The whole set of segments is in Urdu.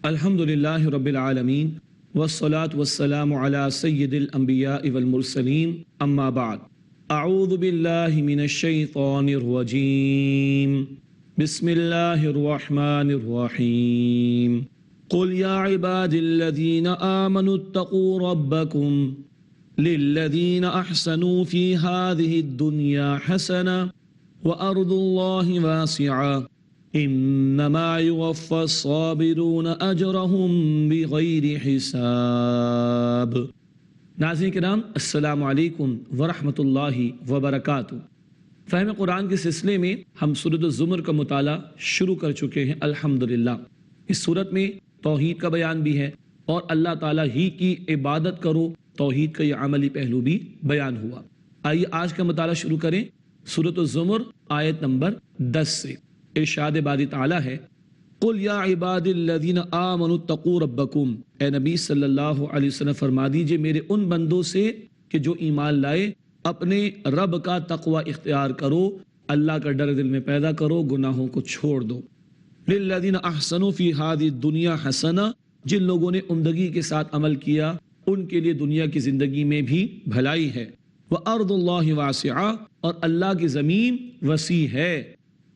الحمدللہ رب العالمین والصلاة والسلام علی سید الانبیاء والمرسلین اما بعد اعوذ باللہ من الشیطان الرجیم بسم اللہ الرحمن الرحیم قل یا عباد الذین آمنوا اتقوا ربکم للذین احسنوا فی هذه الدنیا حسنہ وارض اللہ واسعہ انما یوفی الصابرون اجرهم بغیر حساب۔ ناظرین کرام، السلام علیکم ورحمۃ اللہ وبرکاتہ۔ فہم قرآن کے سلسلے میں ہم سورۃ الزمر کا مطالعہ شروع کر چکے ہیں الحمدللہ۔ اس سورت میں توحید کا بیان بھی ہے اور اللہ تعالیٰ ہی کی عبادت کرو، توحید کا یہ عملی پہلو بھی بیان ہوا۔ آئیے آج کا مطالعہ شروع کریں۔ سورۃ الزمر آیت نمبر 10 سے ارشاد باری تعالیٰ ہے، قل یا عباد الذین آمنوا اتقوا ربکم، اے نبی صلی اللہ علیہ وسلم فرما دیجئے میرے ان بندوں سے کہ جو ایمان لائے اپنے رب کا تقوی اختیار کرو، اللہ کا ڈر دل میں پیدا کرو، گناہوں کو چھوڑ دو۔ للذین احسنوا فی هذه الدنیا حسنہ، جن لوگوں نے عمدگی کے ساتھ عمل کیا ان کے لیے دنیا کی زندگی میں بھی بھلائی ہے۔ وارض اللہ واسعہ، اور اللہ کی زمین وسیع ہے۔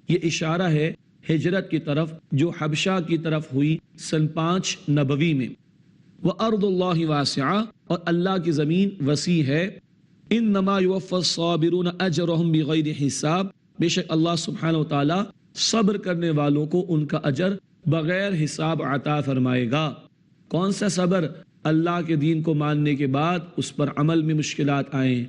یہ اشارہ ہے ہجرت کی طرف جو حبشہ کی طرف ہوئی سن 5 نبوی میں۔ وَأَرْضُ اللَّهِ وَاسِعَةٌ، اور اللہ کی زمین وسیع ہے۔ إِنَّمَا يُوَفَّى الصَّابِرُونَ أَجْرَهُمْ بِغَيْرِ حساب، بے شک اللہ سبحانہ وتعالی صبر کرنے والوں کو ان کا اجر بغیر حساب عطا فرمائے گا۔ کون سا صبر؟ اللہ کے دین کو ماننے کے بعد اس پر عمل میں مشکلات آئیں،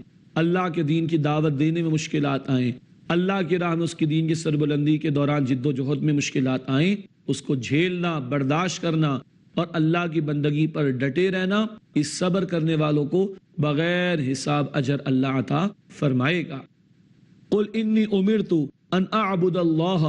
اللہ کے دین کی دعوت دینے میں مشکلات آئیں، اللہ کی راہ میں اس کی دین کی سربلندی کے دوران جد و جہد میں مشکلات آئیں، اس کو جھیلنا، برداشت کرنا اور اللہ کی بندگی پر ڈٹے رہنا، اس صبر کرنے والوں کو بغیر حساب اجر اللہ عطا فرمائے گا۔ قل انی امرت ان اعبد اللہ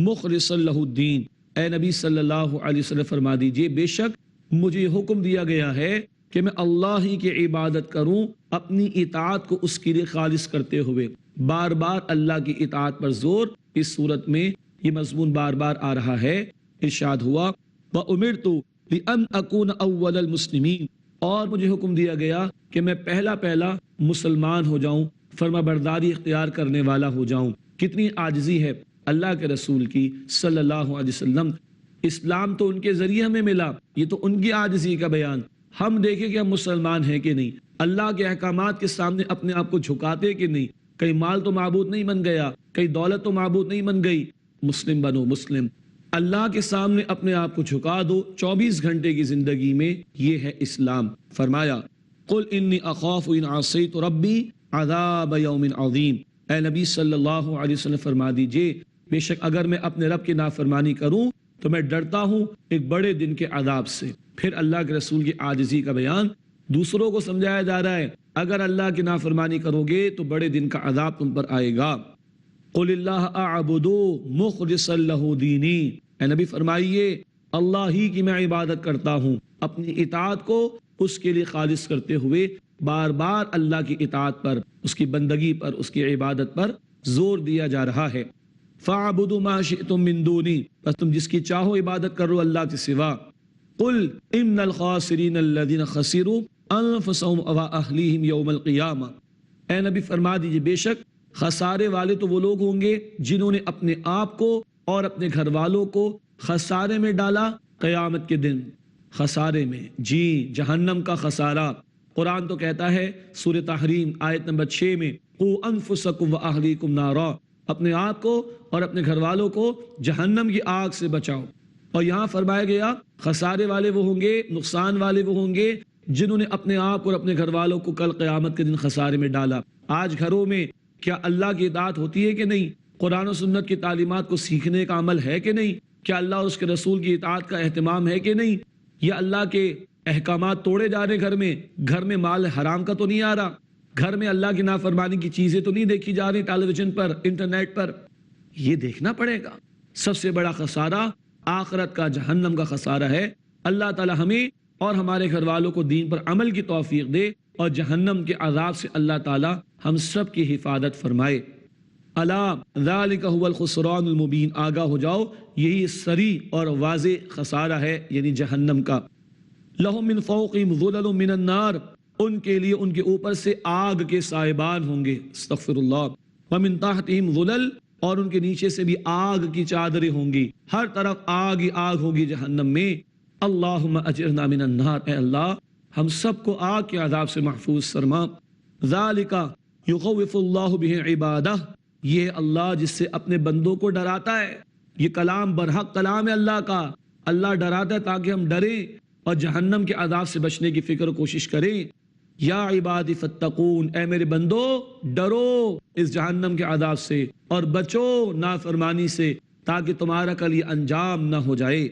مخلصا لہ الدین، اے نبی صلی اللہ علیہ وسلم فرما دیجئے بے شک مجھے حکم دیا گیا ہے کہ میں اللہ ہی کی عبادت کروں، اپنی اطاعت کو اس کے لیے خالص کرتے ہوئے۔ بار بار اللہ کی اطاعت پر زور، اس صورت میں یہ مضمون بار بار آ رہا ہے۔ ارشاد ہوا وَأُمِرْتُ لِأَنْ أَكُونَ أَوَّلَ الْمُسْلِمِينَ، اور مجھے حکم دیا گیا کہ میں پہلا مسلمان ہو جاؤں، فرما برداری اختیار کرنے والا ہو جاؤں۔ کتنی عاجزی ہے اللہ کے رسول کی صلی اللہ علیہ وسلم۔ اسلام تو ان کے ذریعے ہمیں ملا، یہ تو ان کی عاجزی کا بیان۔ ہم دیکھیں کہ ہم مسلمان ہیں کہ نہیں، اللہ کے احکامات کے سامنے اپنے آپ کو جھکاتے کہ نہیں، کئی مال تو معبود نہیں بن گیا، کئی دولت تو معبود نہیں بن گئی، مسلم بنو مسلم۔ اللہ کے سامنے اپنے آپ کو جھکا دو 24 گھنٹے کی زندگی میں، یہ ہے اسلام۔ فرمایا قل انی اخاف ان عصیت ربی عذاب یوم عظیم، اے نبی صلی اللہ علیہ وسلم فرما دیجئے بے شک اگر میں اپنے رب کی نافرمانی کروں تو میں ڈرتا ہوں ایک بڑے دن کے عذاب سے۔ پھر اللہ کے رسول کی عاجزی کا بیان دوسروں کو سمجھایا جا رہا ہے، اگر اللہ کی نافرمانی کرو گے تو بڑے دن کا عذاب تم پر آئے گا۔ قل اللہ اعبد مخلصا لہ دینی، اے نبی فرمائیے اللہ ہی کی میں عبادت کرتا ہوں، اپنی اطاعت کو اس کے لیے خالص کرتے ہوئے۔ بار بار اللہ کی اطاعت پر، اس کی بندگی پر، اس کی عبادت پر زور دیا جا رہا ہے۔ فاعبدوا ما شئتم من دونی، بس تم جس کی چاہو عبادت کرو اللہ کے سوا۔ قل ان الخاسرین الذین خسروا انفسهم واہلیہم یوم القیامہ، اے نبی فرما دیجئے بے شک خسارے والے تو وہ لوگ ہوں گے جنہوں نے اپنے آپ کو اور اپنے گھر والوں کو خسارے میں ڈالا قیامت کے دن۔ خسارے میں، جی، جہنم کا خسارہ۔ قرآن تو کہتا ہے سورہ تحریم آیت نمبر 6 میں قوا انفسکم واہلیکم نارا، اپنے آپ کو اور اپنے گھر والوں کو جہنم کی آگ سے بچاؤ۔ اور یہاں فرمایا گیا خسارے والے وہ ہوں گے، نقصان والے وہ ہوں گے جنہوں نے اپنے آپ اور اپنے گھر والوں کو کل قیامت کے دن خسارے میں ڈالا۔ آج گھروں میں کیا اللہ کی اطاعت ہوتی ہے کہ نہیں؟ قرآن و سنت کی تعلیمات کو سیکھنے کا عمل ہے کہ نہیں؟ کیا اللہ اور اس کے رسول کی اطاعت کا اہتمام ہے کہ نہیں؟ یا اللہ کے احکامات توڑے جا رہے گھر میں مال حرام کا تو نہیں آ رہا، گھر میں اللہ کی نافرمانی کی چیزیں تو نہیں دیکھی جا رہی ٹیلی ویژن پر، انٹرنیٹ پر؟ یہ دیکھنا پڑے گا۔ سب سے بڑا خسارہ آخرت کا، جہنم کا خسارہ ہے۔ اللہ تعالی ہمیں اور ہمارے گھر والوں کو دین پر عمل کی توفیق دے اور جہنم کے عذاب سے اللہ تعالی ہم سب کی حفاظت فرمائے۔ الا ذالک هو الخسران المبین، آگاہ ہو جاؤ یہی سری اور واضح خسارہ ہے یعنی جہنم کا۔ لہم من فوقہم ظلل من النار، ان کے لیے ان کے اوپر سے آگ کے سائبان ہوں گے، استغفر اللہ، ومن تحتہم ظلل، اور ان کے نیچے سے بھی آگ کی چادریں ہوں گی، ہر طرف آگ ہی آگ ہوگی جہنم میں۔ اللہم اجرنا من النار، اے اللہ ہم سب کو آگ کے عذاب سے محفوظ فرما۔ ذالک یخوف اللہ بہ عبادہ، یہ اللہ جس سے اپنے بندوں کو ڈراتا ہے، یہ کلام برحق کلام ہے اللہ کا، اللہ ڈراتا ہے تاکہ ہم ڈریں اور جہنم کے عذاب سے بچنے کی فکر و کوشش کریں۔ یا عبادی فتقون، اے میرے بندو ڈرو اس جہنم کے عذاب سے اور بچو نافرمانی سے تاکہ تمہارا کل یہ انجام نہ ہو جائے۔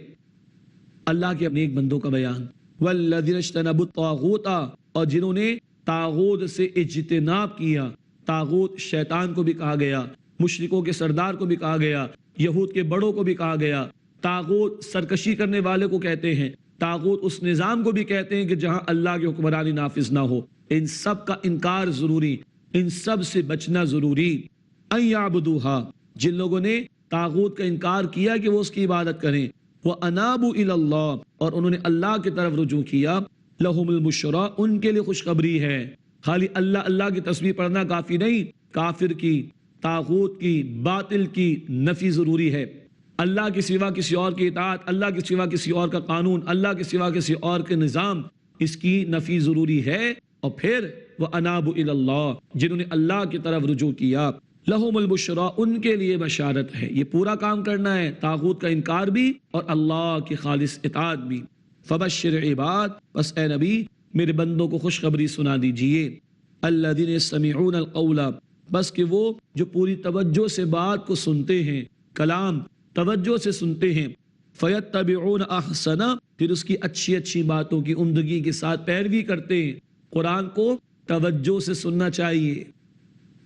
اللہ کے اپنے ایک بندوں کا بیان، والذین اجتنبوا الطاغوت، اور جنہوں نے طاغوت سے اجتناب کیا، طاغوت شیطان کو بھی کہا گیا، مشرکوں کے سردار کو بھی کہا گیا، یہود کے بڑوں کو بھی کہا گیا، طاغوت سرکشی کرنے والے کو کہتے ہیں، طاغوت اس نظام کو بھی کہتے ہیں کہ جہاں اللہ کی حکمرانی نافذ نہ ہو۔ ان سب کا انکار ضروری، ان سب سے بچنا ضروری۔ ان یعبدوہا، جن لوگوں نے طاغوت کا انکار کیا کہ وہ اس کی عبادت کریں، وانابوا الی اللہ، اور انہوں نے اللہ کی طرف رجوع کیا، لہم البشریٰ، ان کے لیے خوشخبری ہے۔ خالی اللہ اللہ کی تسبیح پڑھنا کافی نہیں، کافر کی، طاغوت کی، باطل کی نفی ضروری ہے۔ اللہ کے سوا کسی اور کی اطاعت، اللہ کے سوا کسی اور کا قانون، اللہ کے سوا کسی اور کے نظام، اس کی نفی ضروری ہے۔ اور پھر وانابوا الی اللہ، جنہوں نے اللہ کی طرف رجوع کیا، لہم البشریٰ، ان کے لیے بشارت ہے۔ یہ پورا کام کرنا ہے، طاغوت کا انکار بھی اور اللہ کی خالص اطاعت بھی۔ فبشر عباد، بس اے نبی میرے بندوں کو خوشخبری سنا دیجئے، الذین یستمعون القول، بس کہ وہ جو پوری توجہ سے بات کو سنتے ہیں، کلام توجہ سے سنتے ہیں، فیتبعون احسنہ، پھر اس کی اچھی اچھی باتوں کی عمدگی کے ساتھ پیروی کرتے ہیں۔ قرآن کو توجہ سے سننا چاہیے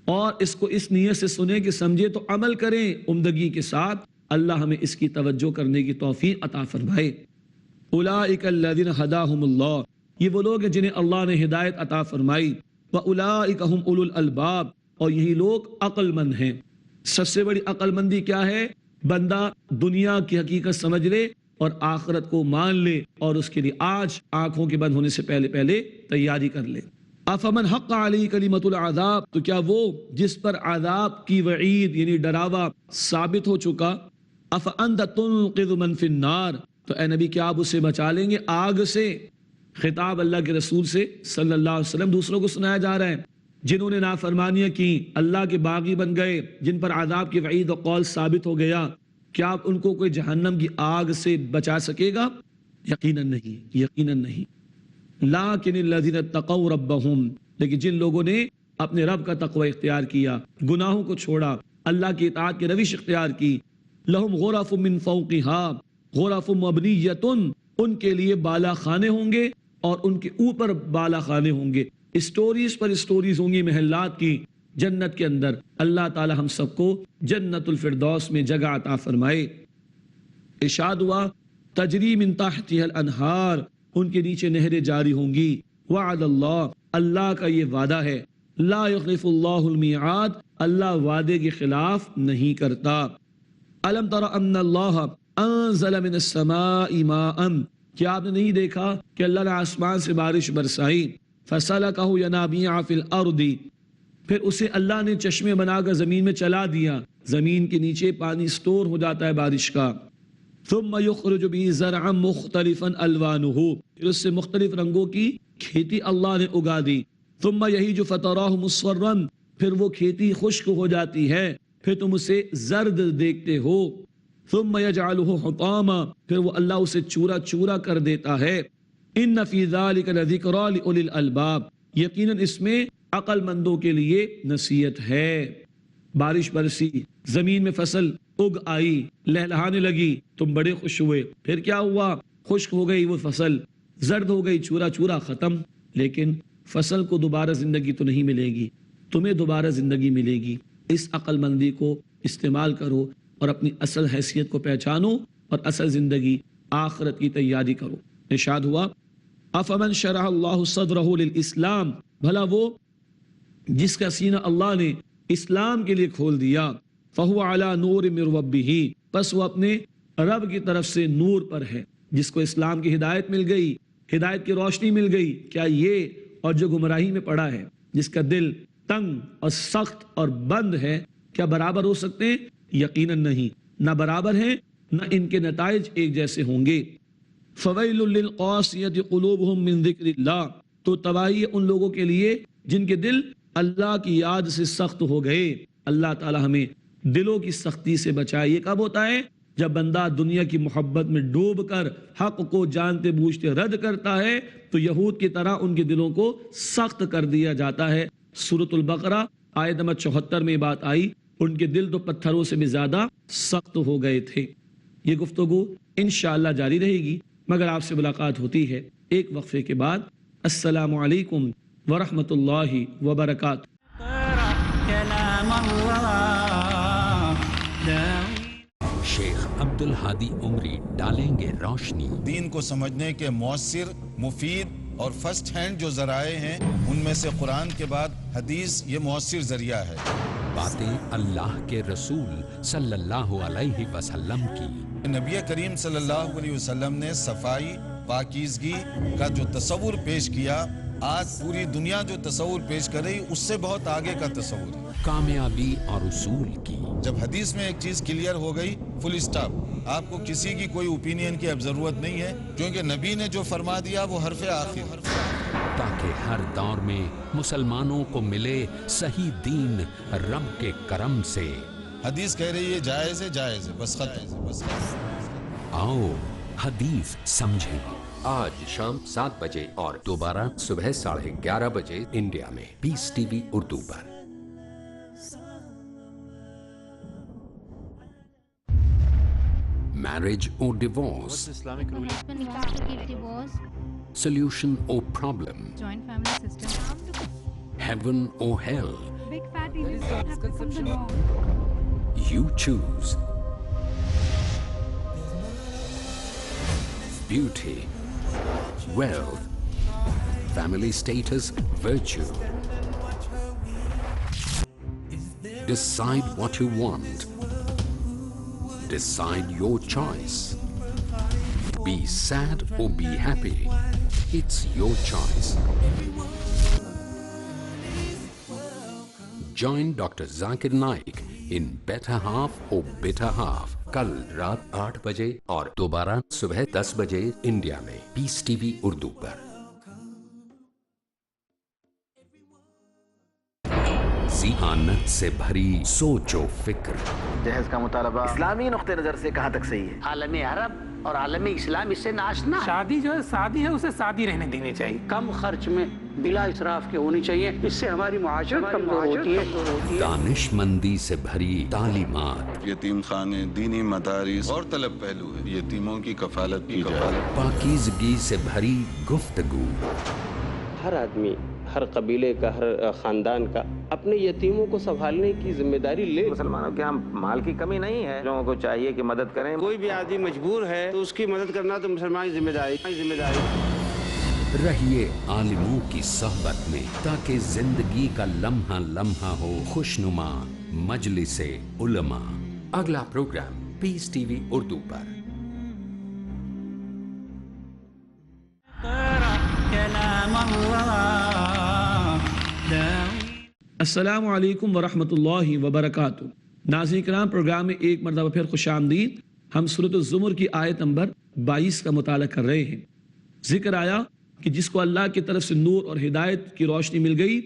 اور اس کو اس نیت سے سنیں کہ سمجھے تو عمل کریں عمدگی کے ساتھ۔ اللہ ہمیں اس کی توجہ کرنے کی توفیق عطا فرمائے۔ اولئک الذین ھداھم اللہ، یہ وہ لوگ ہیں جنہیں اللہ نے ہدایت عطا فرمائی، واولئک ھم اولو الالباب، اور یہی لوگ عقل مند ہیں۔ سب سے بڑی عقل مندی کیا ہے؟ بندہ دنیا کی حقیقت سمجھ لے اور آخرت کو مان لے، اور اس کے لیے آج آنکھوں کے بند ہونے سے پہلے پہلے تیاری کر لے۔ افمن حق علیہ کلمۃ العذاب، تو کیا وہ جس پر عذاب کی وعید یعنی ڈراوا ثابت ہو چکا، افانت تنقذ من فی النار، تو اے نبی کیا آپ اسے بچا لیں گے آگ سے؟ خطاب اللہ کے رسول سے صلی اللہ علیہ وسلم دوسروں کو سنایا جا رہا ہے۔ جنہوں نے نافرمانیاں کی، اللہ کے باغی بن گئے، جن پر عذاب کی وعید و قول ثابت ہو گیا، کیا آپ ان کو کوئی جہنم کی آگ سے بچا سکے گا؟ یقیناً نہیں، یقیناً نہیں۔ لیکن الذین اتقوا ربہم، لیکن جن لوگوں نے اپنے رب کا تقوی اختیار کیا، گناہوں کو چھوڑا، اللہ کی اطاعت کی روش اختیار کی، لہم غرف من فوقہا غرف مبنیۃ، ان کے لیے بالا خانے ہوں گے اور ان کے اوپر بالا خانے ہوں گے، اسٹوریز پر اسٹوریز ہوں گی محلات کی جنت کے اندر۔ اللہ تعالی ہم سب کو جنت الفردوس میں جگہ عطا فرمائے۔ ارشاد ہوا تجری من تحتها الانہار، ان کے نیچے نہریں جاری ہوں گی۔ وعد اللہ، اللہ کا یہ وعدہ ہے، لا یخلف اللہ المیعاد، اللہ وعدے کے خلاف نہیں کرتا۔ الم تر ان اللہ انزل من السماء ماء، کیا آپ نے نہیں دیکھا کہ اللہ نے آسمان سے بارش برسائی، فسلکہ ینابیع فی الارض، پھر اسے اللہ نے چشمے بنا کر زمین میں چلا دیا، زمین کے نیچے پانی سٹور ہو جاتا ہے بارش کا۔ ثم یخرج به زرعا مختلفا الوانہ، پھر اس سے مختلف رنگوں کی کھیتی اللہ نے اگا دی۔ ثم یہیج فتراہ مصفرا، پھر وہ کھیتی خشک ہو جاتی ہے، پھر تم اسے زرد دیکھتے ہو۔ ثم یجعلہ حطاما، پھر وہ اللہ اسے چورا چورا کر دیتا ہے۔ ان فی ذلک لذکری لاولی الالباب، یقیناً اس میں عقل مندوں کے لیے نصیحت ہے۔ بارش برسی، زمین میں فصل اگ آئی، لہلہانے لگی، تم بڑے خوش ہوئے، پھر کیا ہوا؟ خشک ہو گئی وہ فصل، زرد ہو گئی، چورا چورا ختم۔ لیکن فصل کو دوبارہ زندگی تو نہیں ملے گی، تمہیں دوبارہ زندگی ملے گی۔ اس عقل مندی کو استعمال کرو اور اپنی اصل حیثیت کو پہچانو اور اصل زندگی آخرت کی تیاری کرو۔ ارشاد ہوا افمن شرح اللہ صدرہ للاسلام، بھلا وہ جس کا سینہ اللہ نے اسلام کے لیے کھول دیا، فہو علی نور من ربہ، بس وہ اپنے رب کی طرف سے نور پر ہے۔ جس کو اسلام کی ہدایت مل گئی، ہدایت کی روشنی مل گئی، کیا یہ اور جو گمراہی میں پڑا ہے، جس کا دل تنگ اور سخت اور بند ہے، کیا برابر ہو سکتے ہیں؟ یقیناً نہیں، نہ برابر ہیں، نہ ان کے نتائج ایک جیسے ہوں گے۔ فویل للقاسیۃ قلوبہم من ذکر اللہ، تو تباہی ان لوگوں کے لیے جن کے دل اللہ کی یاد سے سخت ہو گئے۔ اللہ تعالی ہمیں دلوں کی سختی سے بچائے۔ یہ کب ہوتا ہے؟ جب بندہ دنیا کی محبت میں ڈوب کر حق کو جانتے بوجھتے رد کرتا ہے، تو یہود کی طرح ان کے دلوں کو سخت کر دیا جاتا ہے۔ سورۃ البقرہ آیت نمبر 74 میں بات آئی، ان کے دل تو پتھروں سے بھی زیادہ سخت ہو گئے تھے۔ یہ گفتگو انشاءاللہ جاری رہے گی، مگر آپ سے ملاقات ہوتی ہے ایک وقفے کے بعد۔ السلام علیکم ورحمۃ اللہ وبرکاتہ۔ شیخ عبدالہادی عمری ڈالیں گے روشنی دین کو سمجھنے کے مؤثر، مفید اور فرسٹ ہینڈ جو ذرائع ہیں، ان میں سے قرآن کے بعد حدیث یہ مؤثر ذریعہ ہے۔ باتیں اللہ کے رسول صلی اللہ علیہ وسلم کی۔ نبی کریم صلی اللہ علیہ وسلم نے صفائی، پاکیزگی کا جو تصور پیش کیا، آج پوری دنیا جو تصور پیش کر رہی، اس سے بہت آگے کا تصور ہے۔ کامیابی اور اصول کی۔ جب حدیث میں ایک چیز کلیئر ہو گئی، فل اسٹاپ، آپ کو کسی کی کوئی اوپینین کی اب ضرورت نہیں ہے، کیونکہ نبی نے جو فرما دیا وہ حرف آخر، تاکہ ہر دور میں مسلمانوں کو ملے صحیح دین رب کے کرم سے۔ حدیث کہہ رہی ہے جائز ہے، جائز ہے، بس ختم۔ آؤ حدیث سمجھیں۔ آج شام 7 بجے اور دوبارہ صبح 11:30 بجے انڈیا میں پیس ٹی وی اردو پر۔ Marriage or divorce? Islamic ruling? divorce, Solution or problem? joint family system, Heaven or hell? big fat Indians don't have become the norm. You choose. Beauty, wealth, family status, virtue. Decide what you want. Decide your choice. Be sad or be happy. It's your choice. Join Dr. Zakir Naik in Better Half or Bitter Half. کل رات 8 بجے اور دوبارہ صبح 10 بجے انڈیا میں پیس ٹی وی اردو پر۔ ذہانت سے بھری سوچ و فکر، جہیز کا مطالبہ اسلامی نقطہ نظر سے کہاں تک صحیح ہے؟ عالم عرب اور عالم اسلام اس سے ناشنا ہے۔ شادی جو ہے سادی ہے، اسے سادی رہنے دینی چاہیے، کم خرچ میں بلا اسراف کے ہونی چاہیے، اس سے ہماری معاشرت کمزور ہوتی ہے۔ دانش مندی سے بھری تعلیمات، یتیم خانے، دینی مدارس اور طلب پہلو ہے، یتیموں کی کفالت کی جائے، پاکیزگی سے بھری گفتگو، ہر آدمی، ہر قبیلے کا، ہر خاندان کا اپنے یتیموں کو سنبھالنے کی ذمہ داری لے۔ مسلمانوں کے ہاں مال کی کمی نہیں ہے، لوگوں کو چاہیے کہ مدد کریں۔ کوئی بھی آدمی مجبور ہے تو اس کی مدد کرنا تو مسلمان کی ذمہ داری۔ رہیے عالموں کی صحبت میں تاکہ زندگی کا لمحہ لمحہ ہو خوشنما۔ مجلس علماء، اگلا پروگرام پیس ٹی وی اردو پر۔ السلام علیکم ورحمۃ اللہ وبرکاتہ۔ ناظرین کرام، پروگرام میں ایک مرتبہ پھر خوش آمدید۔ ہم سورۃ الزمر کی آیت نمبر 22 کا مطالعہ کر رہے ہیں۔ ذکر آیا کہ جس کو اللہ کی طرف سے نور اور ہدایت کی روشنی مل گئی،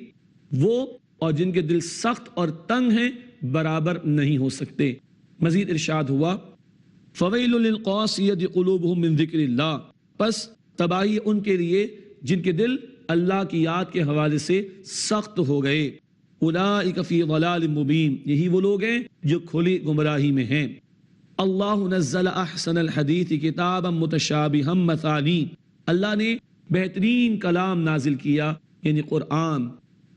وہ اور جن کے دل سخت اور تنگ ہیں برابر نہیں ہو سکتے۔ مزید ارشاد ہوا، فویل للقاسیۃ قلوبہم من ذکر اللہ، پس تباہی ان کے لیے جن کے دل اللہ کی یاد کے حوالے سے سخت ہو گئے۔ اولئک فی ضلال مبین، یہی وہ لوگ ہیں جو کھلی گمراہی میں ہیں۔ اللہ نزل احسن الحدیث کتابا متشابہا مثانی، اللہ نے بہترین کلام نازل کیا یعنی قرآن،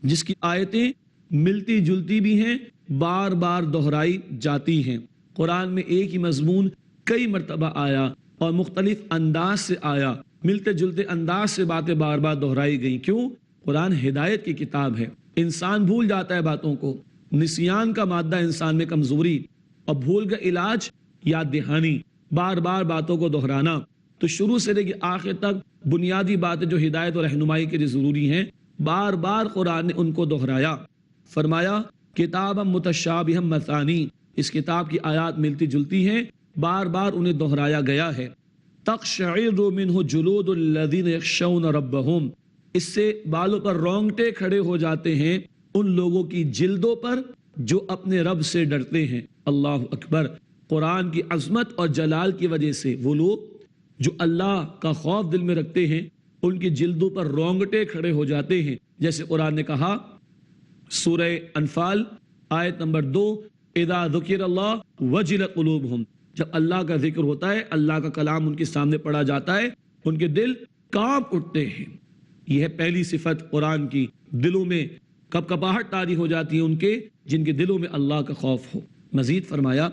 جس کی آیتیں ملتی جلتی بھی ہیں، بار بار دہرائی جاتی ہیں۔ قرآن میں ایک ہی مضمون کئی مرتبہ آیا اور مختلف انداز سے آیا، ملتے جلتے انداز سے باتیں بار بار دہرائی گئیں۔ کیوں؟ قرآن ہدایت کی کتاب ہے، انسان بھول جاتا ہے باتوں کو، نسیان کا مادہ انسان میں کمزوری اور بھول کا علاج یاد دہانی، بار بار باتوں کو دہرانا. تو شروع سے لے کے آخر تک بنیادی باتیں جو ہدایت اور رہنمائی کے لیے ضروری ہیں، بار بار قرآن نے ان کو دہرایا. فرمایا کتاب متشابہ مثانی، اس کتاب کی آیات ملتی جلتی ہیں، بار بار انہیں دہرایا گیا ہے. تقشعر منہ جلود الذین یخشون ربہم، اس سے بالوں پر رونگٹے کھڑے ہو جاتے ہیں ان لوگوں کی جلدوں پر جو اپنے رب سے ڈرتے ہیں. اللہ اکبر. قرآن کی عظمت اور جلال کی وجہ سے وہ لوگ جو اللہ کا خوف دل میں رکھتے ہیں ان کی جلدوں پر رونگٹے کھڑے ہو جاتے ہیں. جیسے قرآن نے کہا سورہ انفال آیت نمبر 2، اذا ذکر اللہ وجلت قلوبہم، جب اللہ کا ذکر ہوتا ہے، اللہ کا کلام ان کے سامنے پڑھا جاتا ہے، ان کے دل کانپ اٹھتے ہیں. یہ ہے پہلی صفت قرآن کی، دلوں میں کپ کپاہٹ طاری ہو جاتی ہے ان کے جن کے دلوں میں اللہ کا خوف ہو. مزید فرمایا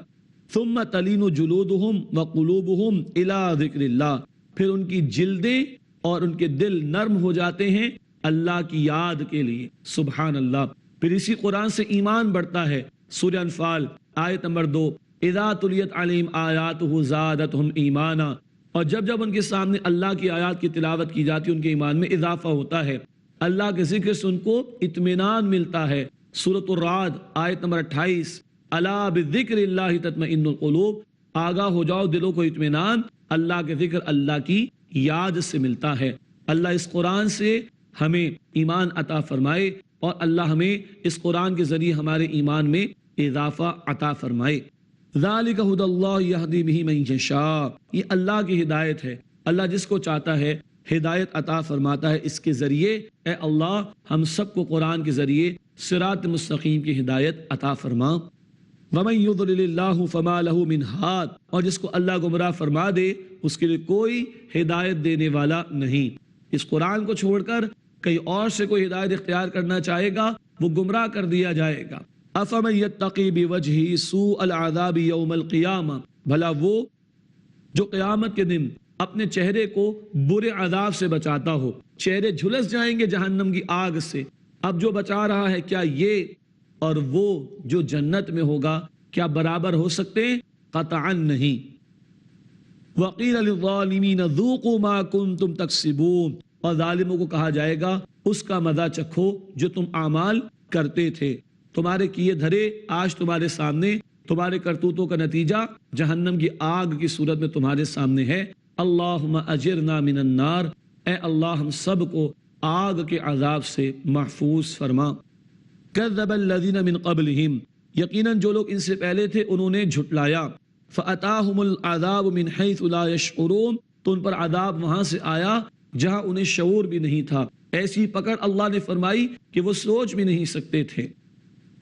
ثم تلین جلودہم وقلوبہم الی ذکر اللہ، پھر ان کی جلدیں اور ان کے دل نرم ہو جاتے ہیں اللہ کی یاد کے لیے. سبحان اللہ. پھر اسی قرآن سے ایمان بڑھتا ہے. سورہ انفال آیت نمبر 2، اذا تلیت علیہم آیاتہ زادتہم ایمانا، اور جب جب ان کے سامنے اللہ کی آیات کی تلاوت کی جاتی ہے ان کے ایمان میں اضافہ ہوتا ہے، اللہ کے ذکر سے ان کو اطمینان ملتا ہے. سورۃ الرعد آیت نمبر 28، الا بذکر اللہ تطمئن القلوب، آگاہ ہو جاؤ دلوں کو اطمینان اللہ کے ذکر، اللہ کی یاد سے ملتا ہے. اللہ اس قرآن سے ہمیں ایمان عطا فرمائے اور اللہ ہمیں اس قرآن کے ذریعے ہمارے ایمان میں اضافہ عطا فرمائے. ذالک ھدی اللہ یہدی بہ من یشاء، یہ اللہ کی ہدایت ہے، اللہ جس کو چاہتا ہے ہدایت عطا فرماتا ہے اس کے ذریعے. اے اللہ ہم سب کو قرآن کے ذریعے صراط مستقیم کی ہدایت عطا فرما. ومن یضلل اللہ فما لہ من ہاد، اور جس کو اللہ گمراہ فرما دے اس کے لیے کوئی ہدایت دینے والا نہیں. اس قرآن کو چھوڑ کر کہیں اور سے کوئی ہدایت اختیار کرنا چاہے گا وہ گمراہ کر دیا جائے گا. افمن یتقی بوجہہ سوء العذاب یوم القیامہ، بھلا وہ جو قیامت کے دن اپنے چہرے کو برے عذاب سے بچاتا ہو، چہرے جھلس جائیں گے جہنم کی آگ سے، اب جو بچا رہا ہے کیا یہ اور وہ جو جنت میں ہوگا کیا برابر ہو سکتے ہیں؟ قطعا نہیں. وقیل للظالمین ذوقوا ما کنتم تکسبون، اور ظالموں کو کہا جائے گا اس کا مزہ چکھو جو تم اعمال کرتے تھے. تمہارے کیے دھرے آج تمہارے سامنے، تمہارے کرتوتوں کا نتیجہ جہنم کی آگ کی صورت میں تمہارے سامنے ہے. اللہم اجرنا من النار، اے اللہ ہم سب کو آگ کے عذاب سے محفوظ فرما. کذب الذین من قبلہم، یقیناً جو لوگ ان سے پہلے تھے انہوں نے جھٹلایا. فأتاہم العذاب من حیث لا یشعرون، تو ان پر عذاب وہاں سے آیا جہاں انہیں شعور بھی نہیں تھا. ایسی پکڑ اللہ نے فرمائی کہ وہ سوچ بھی نہیں سکتے تھے.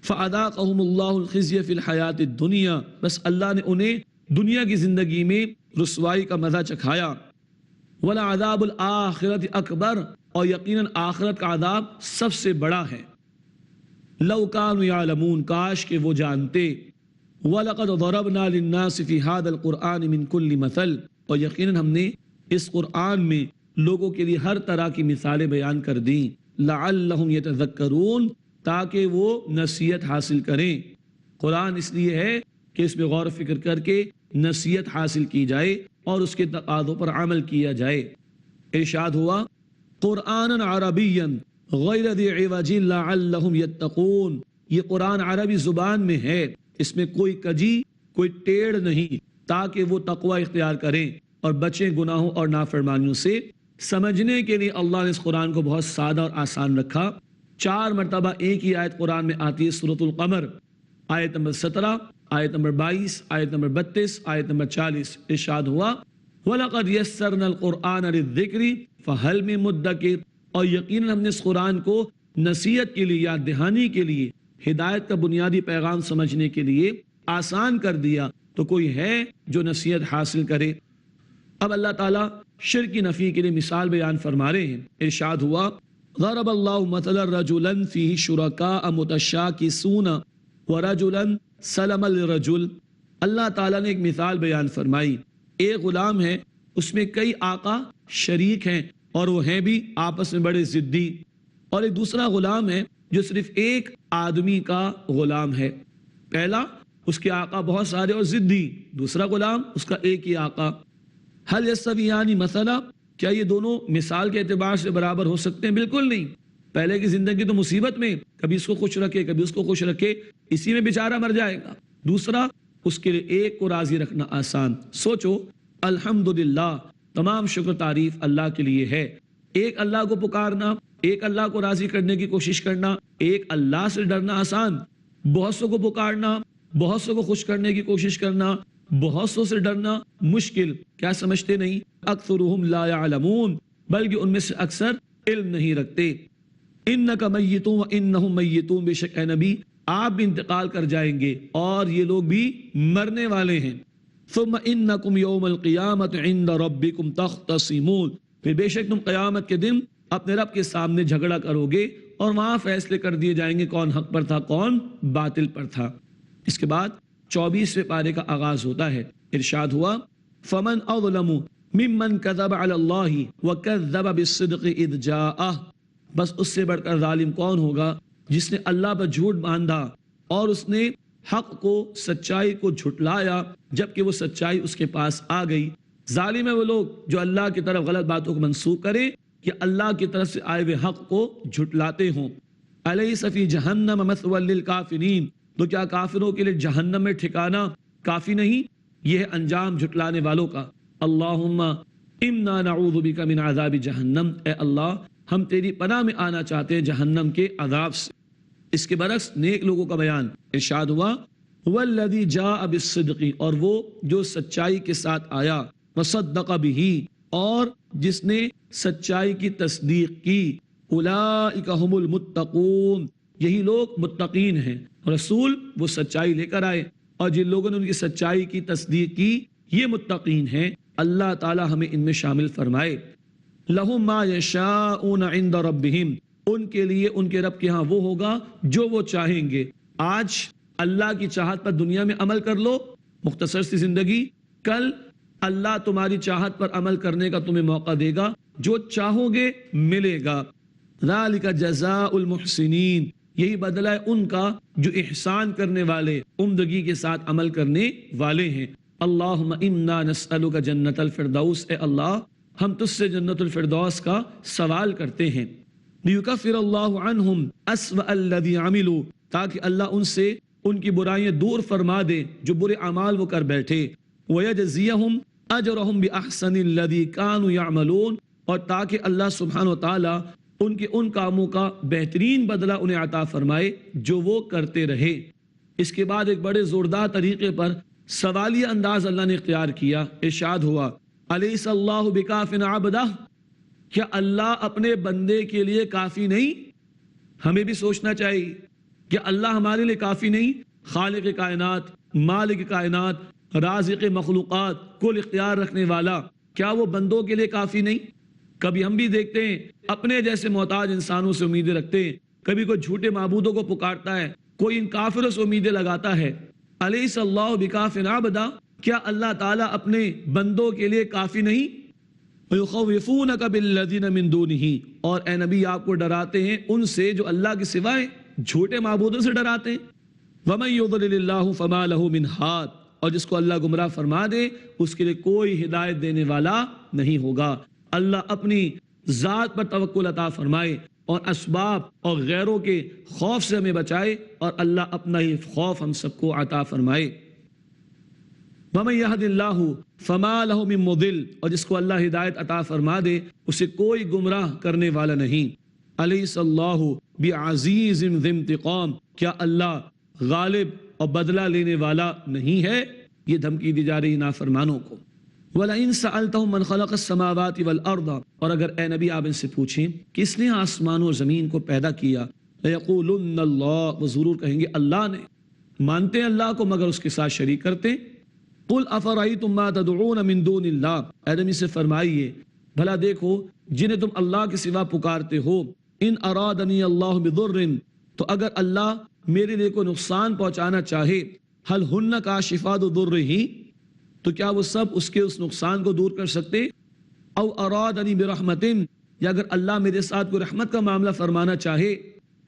فَأَذَاقَهُمُ اللَّهُ الْخِزْيَ فِي الْحَيَاةِ الدُّنْيَا، بس اللہ نے انہیں دنیا کی زندگی میں رسوائی کا مزہ چکھایا. وَلَعَذَابُ الْآخِرَةِ أَكْبَرُ، اور یقیناً آخرت کا عذاب سب سے بڑا ہے. لَوْ كَانُوا يَعْلَمُونَ، کاش کہ وہ جانتے. وَلَقَدْ ضَرَبْنَا لِلنَّاسِ فِي هَذَا الْقُرْآنِ مِنْ كُلِّ مَثَلٍ، اور یقیناً ہم نے اس قرآن میں لوگوں کے لیے ہر طرح کی مثالیں بیان کر دیں. لَعَلَّهُمْ يَتَذَكَّرُونَ، تاکہ وہ نصیحت حاصل کریں. قرآن اس لیے ہے کہ اس میں غور و فکر کر کے نصیحت حاصل کی جائے اور اس کے تقاضوں پر عمل کیا جائے. ارشاد ہوا قرآن عربیا غیر ذی عوج لعلہم یتقون، یہ قرآن عربی زبان میں ہے، اس میں کوئی کجی کوئی ٹیڑھ نہیں، تاکہ وہ تقوی اختیار کریں اور بچیں گناہوں اور نافرمانیوں سے. سمجھنے کے لیے اللہ نے اس قرآن کو بہت سادہ اور آسان رکھا. 4 مرتبہ ایک ہی آیت قرآن میں آتی ہے. سورۃ القمر آیت نمبر 17، آیت نمبر 22، آیت نمبر 32، آیت نمبر 40. ارشاد ہوا وَلَقَدْ يَسَّرْنَا الْقُرْآنَ لِلذِّكْرِ فَهَلْ مِن مُدَّكِرٍ، اور یقیناً ہم نے اس قرآن کو نصیحت کے لیے، یاد دہانی کے لیے، ہدایت کا بنیادی پیغام سمجھنے کے لیے آسان کر دیا، تو کوئی ہے جو نصیحت حاصل کرے. اب اللہ تعالیٰ شرک کی نفی کے لیے مثال بیان فرما رہے ہیں. ارشاد ہوا ضرب اللہ مثلا رجلا فیہ شرکاء متشاکسون ورجلا سلما لرجل، اللہ تعالیٰ نے ایک مثال بیان فرمائی. ایک غلام ہے، اس میں کئی آقا شریک ہیں اور وہ ہیں بھی آپس میں بڑے ضدی، اور ایک دوسرا غلام ہے جو صرف ایک آدمی کا غلام ہے. پہلا اس کے آقا بہت سارے اور ضدی، دوسرا غلام اس کا ایک ہی آقا. حل یستویان مثلا، کیا یہ دونوں مثال کے اعتبار سے برابر ہو سکتے ہیں؟ بالکل نہیں. پہلے کی زندگی تو مصیبت میں، کبھی اس کو خوش رکھے کبھی اس کو خوش رکھے، اسی میں بیچارہ مر جائے گا. دوسرا اس کے لیے ایک کو راضی رکھنا آسان. سوچو، الحمدللہ، تمام شکر تعریف اللہ کے لیے ہے. ایک اللہ کو پکارنا، ایک اللہ کو راضی کرنے کی کوشش کرنا، ایک اللہ سے ڈرنا آسان. بہت سو کو پکارنا، بہت سو کو خوش کرنے کی کوشش کرنا، بہت سو سے ڈرنا مشکل. کیا سمجھتے نہیں؟ اکثرهم لا يعلمون، بلکہ ان میں سے اکثر علم نہیں رکھتے. انک میتون وانہم میتون، بے شک اے نبی آپ بھی انتقال کر جائیں گے اور یہ لوگ بھی مرنے والے ہیں. ثم انکم یوم القیامت عند ربکم تختصمون، پھر بے شک تم قیامت کے دن اپنے رب کے سامنے جھگڑا کرو گے اور وہاں فیصلے کر دیے جائیں گے کون حق پر تھا کون باطل پر تھا. اس کے بعد 24ویں پارے کا آغاز ہوتا ہے. ارشاد ہوا فمن اظلم ممن کذب علی اللہ وکذب بالصدق اذ جاءہ، بس اس سے بڑھ کر ظالم کون ہوگا جس نے اللہ پر جھوٹ باندھا اور اس نے حق کو، سچائی کو جھٹلایا جبکہ وہ سچائی اس کے پاس آ گئی. ظالم ہے وہ لوگ جو اللہ کی طرف غلط باتوں کو منسوخ کریں یا اللہ کی طرف سے آئے ہوئے حق کو جھٹلاتے ہوں. الیس فی جہنم مثوی للکافرین، تو کیا کافروں کے لیے جہنم میں ٹھکانہ کافی نہیں؟ یہ ہے انجام جھٹلانے والوں کا. اللہم انا نعوذ بک من عذاب جہنم، اے اللہ ہم تیری پناہ میں آنا چاہتے ہیں جہنم کے عذاب سے. اس کے برعکس نیک لوگوں کا بیان. ارشاد ہوا والذی جاء بالصدق، اور وہ جو سچائی کے ساتھ آیا، وصدق بہ، اور جس نے سچائی کی تصدیق کی. اولئک هم المتقون، یہی لوگ متقین ہیں. رسول وہ سچائی لے کر آئے اور جن لوگوں نے ان کی سچائی کی تصدیق کی یہ متقین ہیں. اللہ تعالی ہمیں ان میں شامل فرمائے. لہم ما یشاءون عند ربہم، ان کے لیے ان کے رب کے ہاں وہ ہوگا جو وہ چاہیں گے. آج اللہ کی چاہت پر دنیا میں عمل کر لو، مختصر سی زندگی. کل اللہ تمہاری چاہت پر عمل کرنے کا تمہیں موقع دے گا، جو چاہو گے ملے گا. ذالک جزاء المحسنین، یہی بدلہ ہے ان کا جو احسان کرنے والے، عمدگی کے ساتھ عمل کرنے والے ہیں. اللہم انا نسألک جنت الفردوس، اے اللہ ہم تجھ سے جنت الفردوس کا سوال کرتے ہیں. لیکفر اللہ عنہم اسوأ الذی عملوا، تاکہ اللہ ان سے ان کی برائیاں دور فرما دے جو برے اعمال وہ کر بیٹھے. ویجزیہم اجرہم باحسن الذی کانوا یعملون، اور تاکہ اللہ سبحانہ و تعالی ان کے ان کاموں کا بہترین بدلہ انہیں عطا فرمائے جو وہ کرتے رہے. اس کے بعد ایک بڑے زوردار طریقے پر سوالیہ انداز اللہ نے اختیار کیا. ارشاد ہوا الیس اللہ بکاف عبدہ، کیا اللہ اپنے بندے کے لیے کافی نہیں؟ ہمیں بھی سوچنا چاہیے کہ اللہ ہمارے لیے کافی نہیں؟ خالق کائنات، مالک کائنات، رازق مخلوقات، کل اختیار رکھنے والا، کیا وہ بندوں کے لیے کافی نہیں؟ کبھی ہم بھی دیکھتے ہیں اپنے جیسے محتاج انسانوں سے امیدیں رکھتے ہیں، کبھی کوئی جھوٹے معبودوں کو پکارتا ہے، کوئی ان کافروں سے امیدیں لگاتا ہے. الیس اللہ بکاف عبدہ، کیا اللہ تعالیٰ اپنے بندوں کے لیے کافی نہیں؟ وَيُخَوِّفُونَكَ بِالَّذِينَ مِن دُونِهِ، اور اے نبی آپ کو ڈراتے ہیں ان سے جو اللہ کے سوائے جھوٹے معبودوں سے ڈراتے ہیں. وَمَن يُضْلِلِ اللَّهُ فَمَا لَهُ مِنْ هَادٍ، اور جس کو اللہ گمراہ فرما دے اس کے لیے کوئی ہدایت دینے والا نہیں ہوگا. اللہ اپنی ذات پر توکل عطا فرمائے اور اسباب اور غیروں کے خوف سے ہمیں بچائے، اور اللہ اپنا ہی خوف ہم سب کو عطا فرمائے. وَمَن يَهْدِ اللَّهُ فَمَا لَهُ مِن مُضِلٍ، اور جس کو اللہ ہدایت عطا فرما دے اسے کوئی گمراہ کرنے والا نہیں. الیس اللہ بعزیز ذی انتقام، کیا اللہ غالب اور بدلہ لینے والا نہیں ہے؟ یہ دھمکی دی جا رہی نافرمانوں کو. وَلَئِن سَأَلْتَهُم مَّنْ خَلَقَ السَّمَاوَاتِ وَالْأَرْضَ، اور اگر اے نبی آپ ان سے پوچھیں کس نے آسمان و زمین کو پیدا کیا، لَيَقُولُنَّ اللَّهُ، وہ ضرور کہیں گے اللہ نے. مانتے ہیں اللہ کو مگر اس کے ساتھ شریک کرتے. قُلْ أَفَرَأَيْتُم مَّا تَدْعُونَ مِن دُونِ اللَّهِ، اے نبی سے فرمائیے بھلا دیکھو جنہیں تم اللہ کے سوا پکارتے ہو. ان ارادنی اللہ بضر، تو اگر اللہ میرے لیے کوئی نقصان پہنچانا چاہے، هل هن کاشفات ضرہ، تو کیا وہ سب اس کے اس نقصان کو دور کر سکتے؟ او ارادنی برحمت، یا اگر اللہ میرے ساتھ کوئی رحمت کا معاملہ فرمانا چاہے،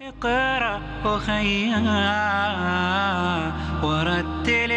اقرأ وخيّا ورتل